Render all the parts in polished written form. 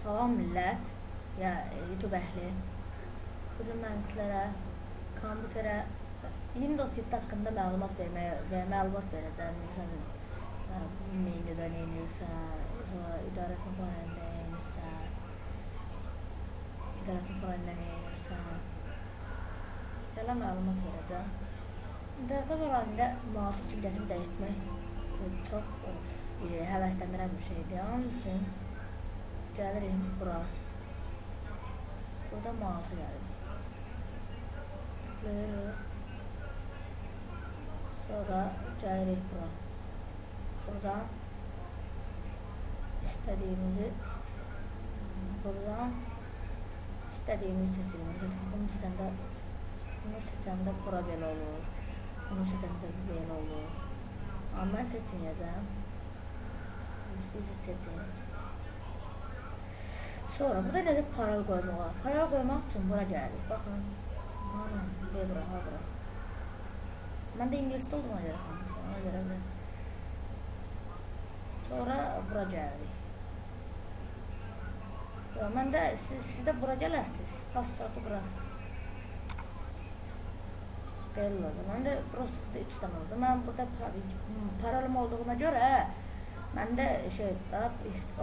Salam millət, ya YouTube əhli. Bugün mən sizlərə kompüterə Windows 7 haqqında məlumat verəcəm. Məsələn, menüdə nə edirsən, idarə panelində nə edirsən, belə məlumat verəcəm. İdarə panelində mousu simgəsini dəyişdirmək çox həvəsləndirən bir şeydir. Onun üçün gəlirik bura. Burada mousa gəlirik. Tıklayırıq. Sonra gəlirik bura. Buradan istədiyimizi seçirik. Bunu seçəndə bura belə olur. Bunu seçəndə belə olur. Amma mən seçməyəcəm. İstəyirsiniz seçin. Sonra burada necə parol qoymaq var. Parol qoymaq üçün bura gəlirik. Baxın. Bura. Mən də ingilisdə olduğuma görə. Sonra bura gəlirik. Mən də siz də bura gələsiniz. Passwordu burası. Belli oldu. Mən də burası sizdə 3 tane oldu. Mən burada parolum olduğuna görə mən də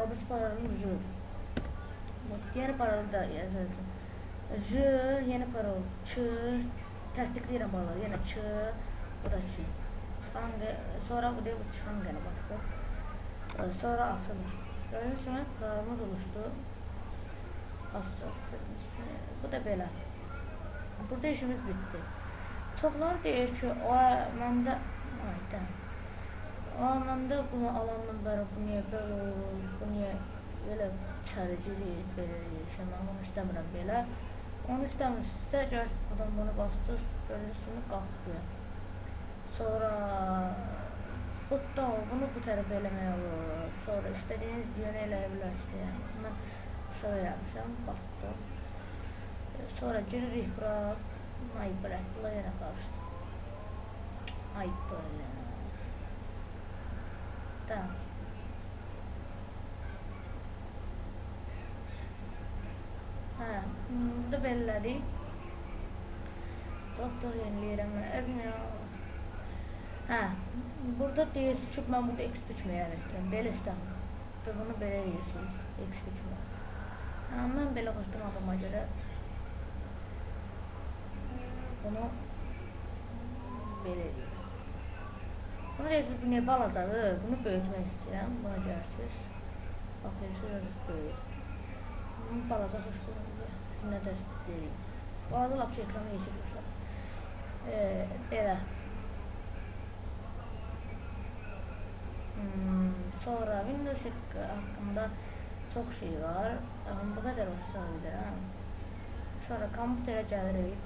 obis parolum J. Yeni parolu da yazıldı. J, yeni parol Ç, təsdiqləyirəm bağları. Yenə Ç, bu da Ç. Sonra bu çangana bastık. Sonra asılır. Gördüğünüz kimi parolumuz oluştu. Bu da belə. Burada işimiz bitti. Çoxlar deyir ki, məndə bunu alandan bəri bu niyə belə olur, bu niyə belə çəricilik, belə mən onu istəmirəm belə. Onu istəmirsinizsə, gərsiniz buradan bunu basdınız, gördüyünüz kimi qalxdı. Sonra bunu bu tərəfə eləmək olur. Sonra istədiyiniz yönə eləyə bilərsiniz. Mən şöyle yapmışam, baxdım. Sonra giririk bura. Ay bırak, bunlar yine karıştı. Ay böyle. Tamam. Burada belirlədik. Çox yeniləyirəm. Burada deyirsiniz ki, mən burada X3 istəyirəm. Belə istəyirəm. Və bunu belə deyirsiniz. X3. Mən belə qoşdurmadığıma görə bunu belə edeyim. Bunu deyirsiniz, bu niyə balacadır? Bunu böyütmək istəyirəm. Buna gəlirsiniz. Baxırsınız, böyüt. Bunu balaca xoşlayın deyə. Siz nə də istəyirəm. Balaca lapşı ekranı yeşilmişlər. Belə. Sonra Windows haqqında çox şey var. Bu qədər olsa bilirəm. Sonra kompüterə gəlirik.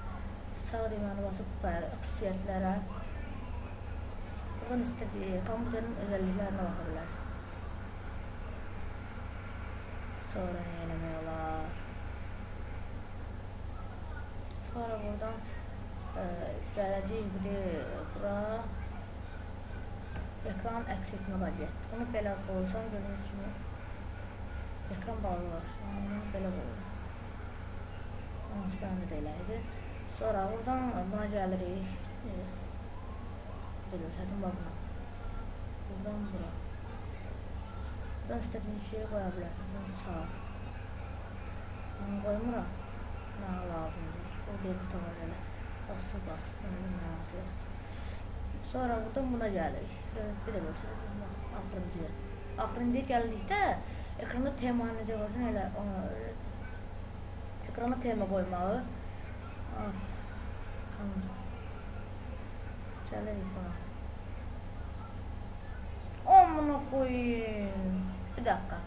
Sağ düyməni basıb xüsusiyyətlərə. Buradan istədiyi kompüterin özelliklərinə baxa bilərsiniz. Sonra nə eləmək olar? Sonra buradan gələcəyik bura ekran əks etmə vəziyyət. Bunu belə qoysam gördüyünüz kimi ekran bağlılaşsın. Belə qoyurum. Onun üstəndə də eləydi. Sonra buradan buna gəlirik. Bilirsədim buna. Buradan bura. Buradan istədiyiniz şeyi qoya bilərsiniz. Sağ. Onu qoymuram. Nə lazımdır. O deyil bu tava gələ. Bası baxsın. Mənası yoxdur. Sonra buradan buna gəlirik. Bir də görsədim. Axırıncıya. Axırıncıya gəldikdə ekranda tema necə olsun elə ona öyrədim. Ekrana tema qoymağı. Gəlirik buna. Amına koyayım. Bir dakika.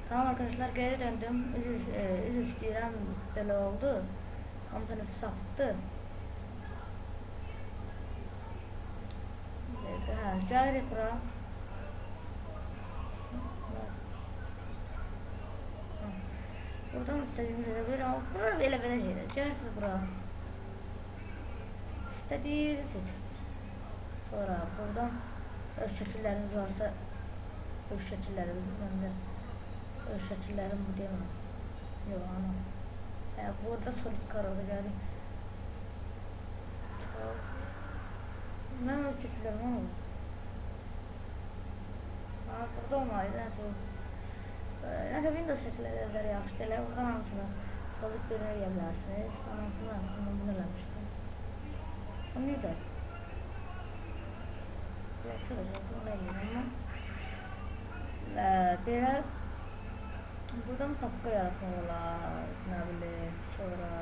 Tamam arkadaşlar, geri döndüm. Üzr istəyirəm, belə oldu. Komutanısı sapıttı. Gəlirik bura. Buradan istədiyimiz elə bir bura belə şeylər. Gəlirsiniz bura. İstədiyinizi seçirsiniz. Sonra buradan öz şəkilləriniz varsa öz şəkillərinizi məndə Öz şəkillərim bu deyilmə. Yox, ana. Burada solid karada gəlir. Mən öz şəkillərim olmalı. Burada olmalıydı. Nəsə Windows şəkilləri yaxşı deyil. Buradan hamısını solid birinə eləyə bilərsiniz. Hamısını bunu eləmişdim. Bu necə? Yaxşı olacaq, bunu eləyim amma. Belə buradan papka yaratmaq olar, nə bilim, sonra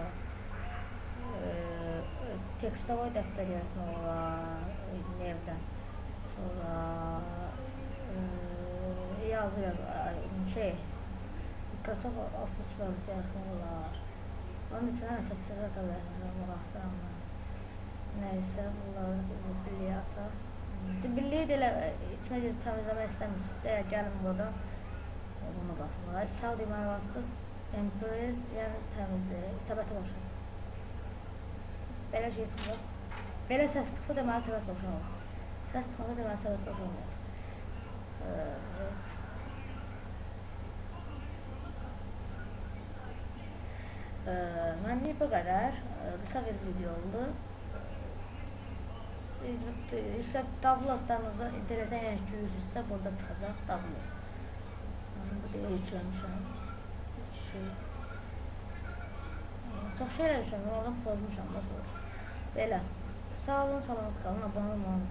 tekstovoy dəftər yaratmaq olar, nevdən. Sonra Microsoft Office Word yaratmaq olar. Onun içinə nəsə da verirəm, nəysə, bunları birliyə ataq. Birliyi də içinə girib təmizləmək istəmirsinizsə, gəlin burada bunu qatılır. Sağ deməli vasıtsız Emperor, yəni təmizlik, səbətə boşa. Belə şey çıxır. Belə səs çıxsa deməli səbət boşa olur. Səs çıxmasa deməli səbət boşa olmaz. Evet. Mənim bu qədər. Qısa bir video oldu. Downloadlarınızı internetdən yükləyirsinizsə burada çıxacaq download. Bu deyə yükləmişəm. Heç şey. Çox şeylər yükləmişəm, oradan pozmuşam. Belə. Sağ olun, salamat qalın, abunə olun.